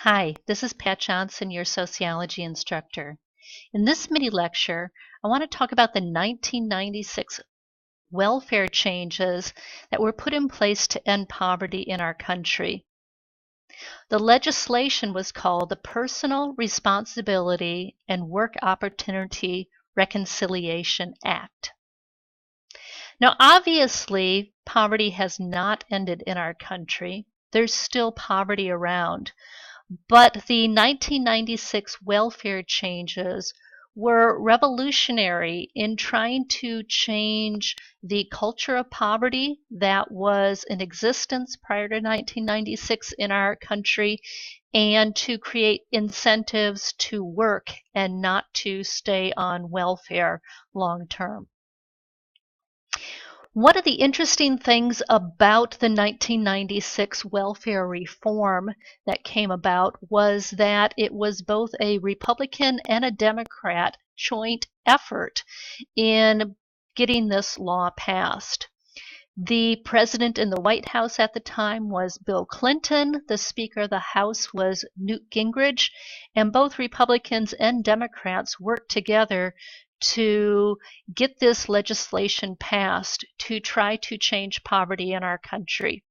Hi, this is Pat Johnson, your sociology instructor. In this mini lecture, I want to talk about the 1996 welfare changes that were put in place to end poverty in our country. The legislation was called the Personal Responsibility and Work Opportunity Reconciliation Act. Now, obviously, poverty has not ended in our country. There's still poverty around. But the 1996 welfare changes were revolutionary in trying to change the culture of poverty that was in existence prior to 1996 in our country and to create incentives to work and not to stay on welfare long term. One of the interesting things about the 1996 welfare reform that came about was that it was both a Republican and a Democrat joint effort in getting this law passed. The president in the White House at the time was Bill Clinton. The Speaker of the House was Newt Gingrich, and both Republicans and Democrats worked together to get this legislation passed to try to change poverty in our country.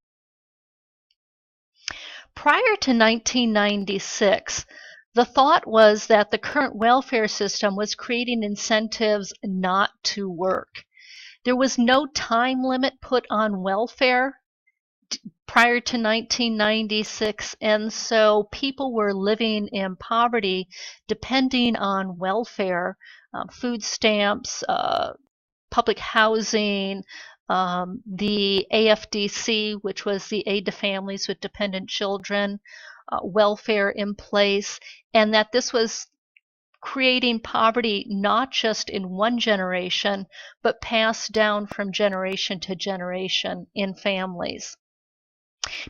Prior to 1996, the thought was that the current welfare system was creating incentives not to work. There was no time limit put on welfare prior to 1996, and so people were living in poverty depending on welfare, food stamps, public housing, the AFDC, which was the Aid to Families with Dependent Children, welfare in place, and that this was creating poverty not just in one generation, but passed down from generation to generation in families.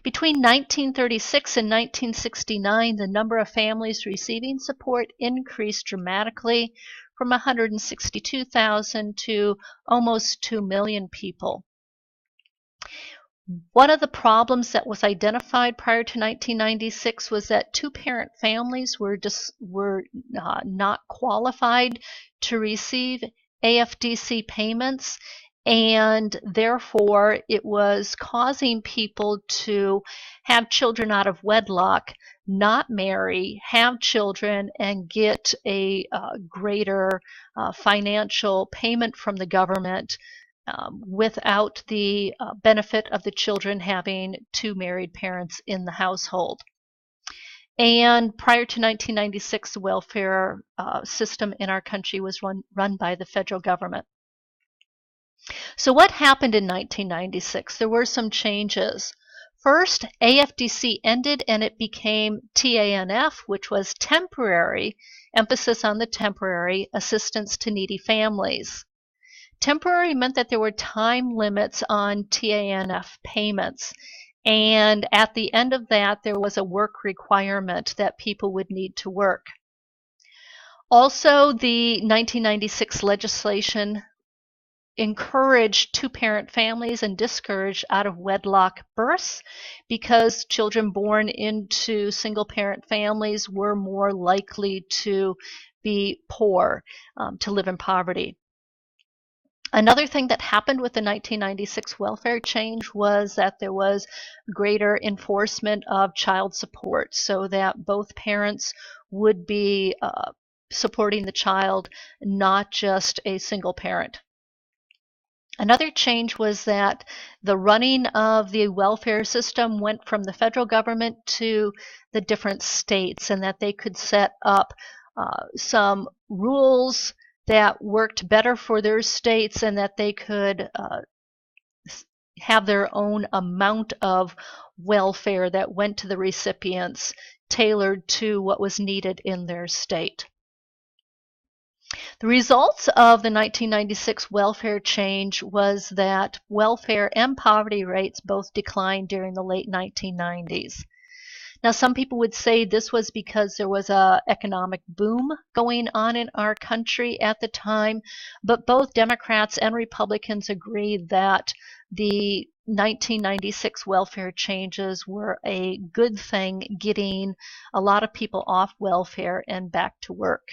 Between 1936 and 1969, the number of families receiving support increased dramatically from 162,000 to almost 2 million people. One of the problems that was identified prior to 1996 was that two-parent families were not qualified to receive AFDC payments, and therefore it was causing people to have children out of wedlock, not marry, have children, and get a greater financial payment from the government without the benefit of the children having two married parents in the household. And prior to 1996, the welfare system in our country was run by the federal government. So what happened in 1996? There were some changes. First, AFDC ended and it became TANF, which was temporary, emphasis on the temporary, assistance to needy families. Temporary meant that there were time limits on TANF payments, and at the end of that there was a work requirement that people would need to work. Also, the 1996 legislation encouraged two-parent families and discouraged out-of-wedlock births because children born into single-parent families were more likely to be poor, to live in poverty. Another thing that happened with the 1996 welfare change was that there was greater enforcement of child support so that both parents would be supporting the child, not just a single parent. Another change was that the running of the welfare system went from the federal government to the different states, and that they could set up some rules that worked better for their states, and that they could have their own amount of welfare that went to the recipients, tailored to what was needed in their state. The results of the 1996 welfare change was that welfare and poverty rates both declined during the late 1990s. Now, some people would say this was because there was an economic boom going on in our country at the time, but both Democrats and Republicans agreed that the 1996 welfare changes were a good thing, getting a lot of people off welfare and back to work.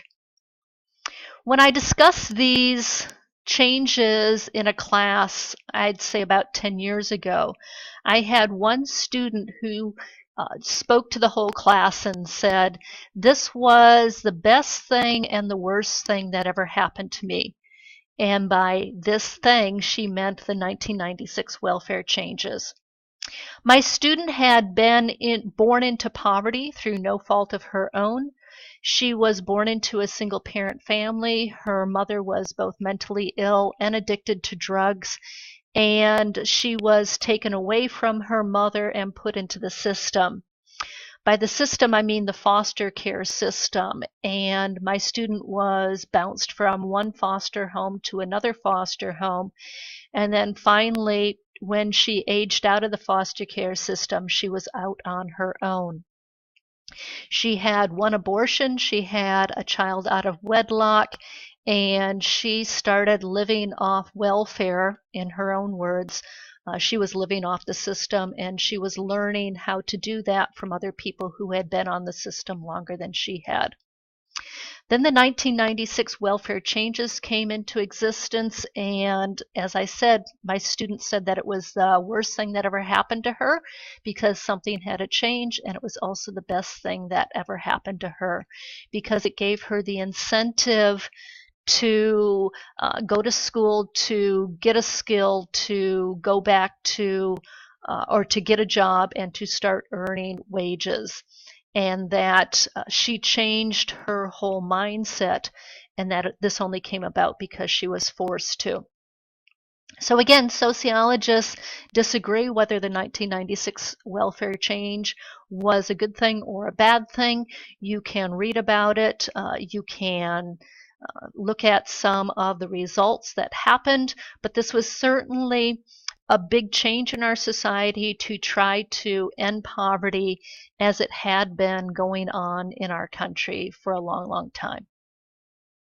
When I discussed these changes in a class, I'd say about 10 years ago, I had one student who spoke to the whole class and said, "This was the best thing and the worst thing that ever happened to me." And by this thing, she meant the 1996 welfare changes. My student had been born into poverty through no fault of her own. She was born into a single parent family. Her mother was both mentally ill and addicted to drugs, and she was taken away from her mother and put into the system. By the system, I mean the foster care system. And my student was bounced from one foster home to another foster home. And then finally, when she aged out of the foster care system, she was out on her own. She had one abortion, she had a child out of wedlock, and she started living off welfare, in her own words. She was living off the system, and she was learning how to do that from other people who had been on the system longer than she had. Then the 1996 welfare changes came into existence, and as I said, my student said that it was the worst thing that ever happened to her because something had to change, and it was also the best thing that ever happened to her because it gave her the incentive to go to school, to get a skill, to go back to or to get a job and to start earning wages. And that she changed her whole mindset, and that this only came about because she was forced to. So again, sociologists disagree whether the 1996 welfare change was a good thing or a bad thing. You can read about it. You can look at some of the results that happened, but this was certainly a big change in our society to try to end poverty as it had been going on in our country for a long, long time.